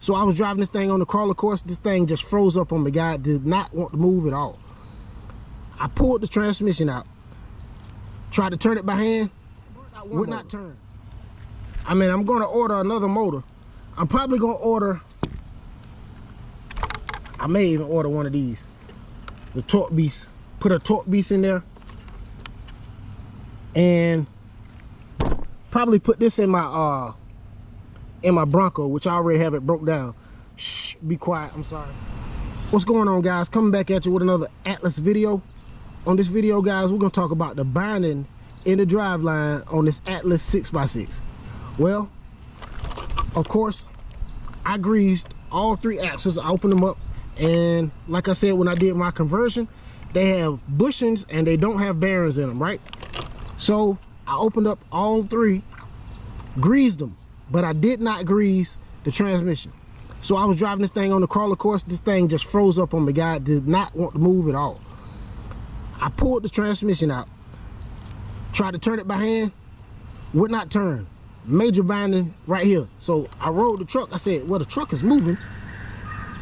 So I was driving this thing on the crawler course. This thing just froze up on me, guy. Did not want to move at all. I pulled the transmission out. Tried to turn it by hand. Would not turn. I mean, I'm going to order another motor. I'm probably going to order, I may even order one of these. The Torque Beast. Put a Torque Beast in there. And probably put this in my Bronco, which I already have it broke down. Shh, be quiet, I'm sorry. What's going on, guys? Coming back at you with another Atlas video. On this video, guys, we're gonna talk about the binding in the driveline on this Atlas 6x6. Well, of course, I greased all three axles. I opened them up, and like I said, when I did my conversion, they have bushings and they don't have bearings in them, right? So I opened up all three, greased them, but I did not grease the transmission. So I was driving this thing on the crawler course. This thing just froze up on me, guy. Did not want to move at all. I pulled the transmission out, tried to turn it by hand, would not turn. Major binding right here. So I rolled the truck. I said, well, the truck is moving.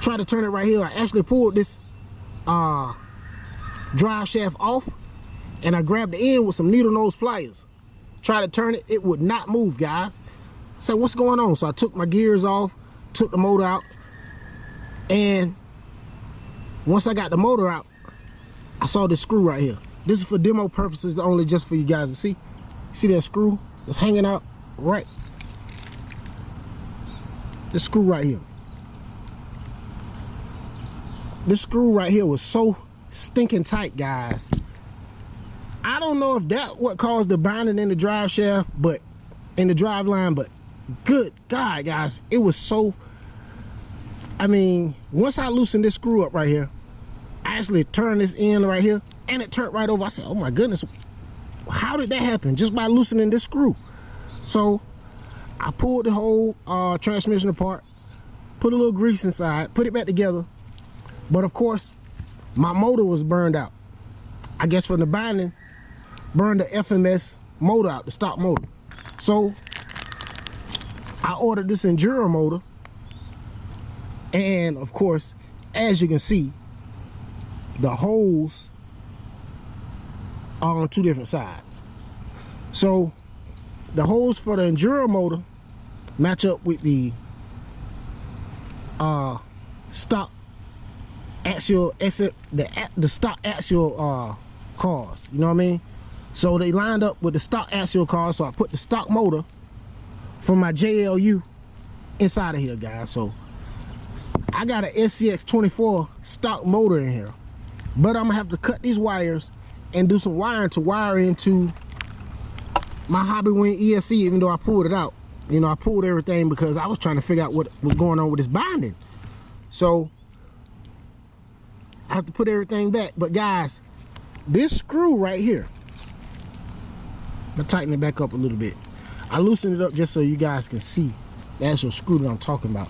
Tried to turn it right here. I actually pulled this drive shaft off, and I grabbed the end with some needle nose pliers. Tried to turn it. It would not move, guys. I said, what's going on? So I took my gears off, took the motor out, and once I got the motor out, I saw this screw right here. This is for demo purposes only, just for you guys to see. See that screw that's hanging out right? This screw right here. This screw right here was so stinking tight, guys. I don't know if that what caused the binding in the drive shaft, but in the drive line, but good God, guys, it was so, I mean, once I loosened this screw up right here, I actually turned this end right here, and it turned right over. I said, oh my goodness, how did that happen? Just by loosening this screw. So I pulled the whole transmission apart, put a little grease inside, put it back together. But of course, my motor was burned out. I guess from the binding, burned the FMS motor out, the stock motor. So I ordered this Enduro motor, and of course, as you can see, the holes are on two different sides. So the holes for the Enduro motor match up with the stock axial, the stock axial cars, you know what I mean? So they lined up with the stock axial cars, so I put the stock motor from my JLU inside of here, guys. So I got an SCX24 stock motor in here, but I'm gonna have to cut these wires and do some wiring to wire into my Hobbywing ESC, even though I pulled it out. You know, I pulled everything because I was trying to figure out what was going on with this binding. So I have to put everything back. But guys, this screw right here, I'll tighten it back up a little bit. I loosened it up just so you guys can see the actual screw that I'm talking about.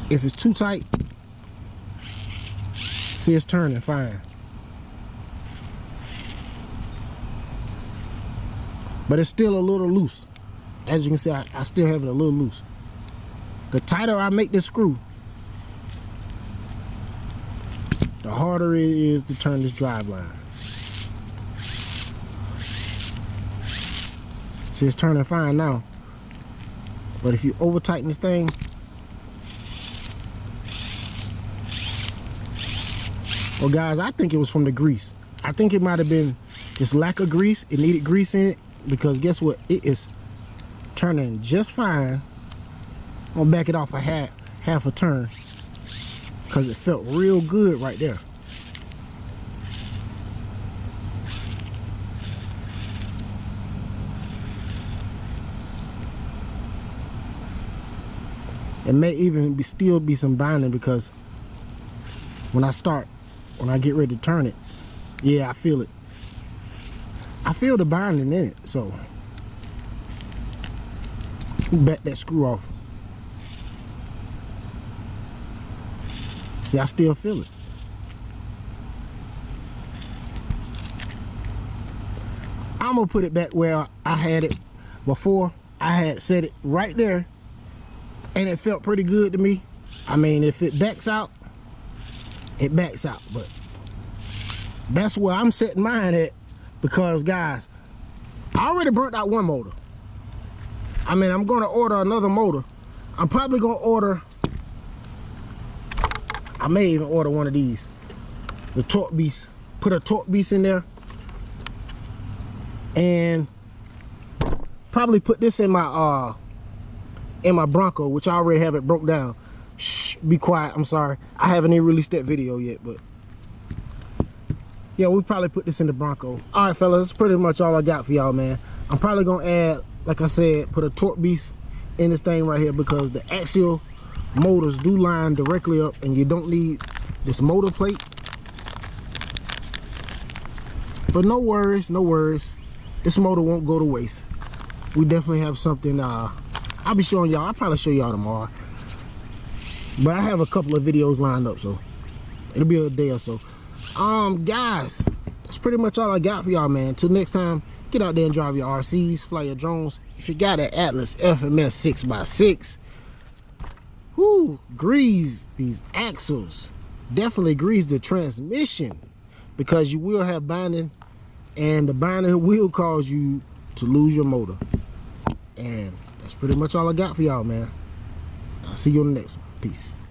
If it's too tight, see, it's turning fine. But it's still a little loose. As you can see, I still have it a little loose. The tighter I make this screw, the harder it is to turn this drive line. See, it's turning fine now. But if you over tighten this thing, well guys, I think it was from the grease. I think it might have been just lack of grease. It needed grease in it, because guess what? It is turning just fine. I'm gonna back it off a half a turn, because it felt real good right there. It may even still be some binding, because when I get ready to turn it, yeah, I feel it. I feel the binding in it. So back that screw off. See, I still feel it. I'm gonna put it back where I had it before, I had set it right there, and it felt pretty good to me. I mean, if it backs out, it backs out, but that's where I'm setting mine at, because guys, I already burnt out one motor. I mean, I'm gonna order another motor. I'm probably gonna order, I may even order one of these, the torque beast. Put a torque beast in there, and probably put this in my Bronco, which I already have it broke down. Shh, be quiet, I'm sorry. I haven't even released that video yet, but yeah, we probably put this in the Bronco. All right, fellas, that's pretty much all I got for y'all, man. I'm probably gonna add, like I said, put a torque beast in this thing right here, because the axial motors do line directly up, and you don't need this motor plate. But no worries, no worries. This motor won't go to waste. We definitely have something. I'll be showing y'all. I'll probably show y'all tomorrow. But I have a couple of videos lined up, so it'll be a day or so. Guys, that's pretty much all I got for y'all, man. Until next time, get out there and drive your RCs, fly your drones. If you got an Atlas FMS 6x6, whoo, grease these axles. Definitely grease the transmission, because you will have binding, and the binding will cause you to lose your motor. And that's pretty much all I got for y'all, man. I'll see you on the next one. Peace.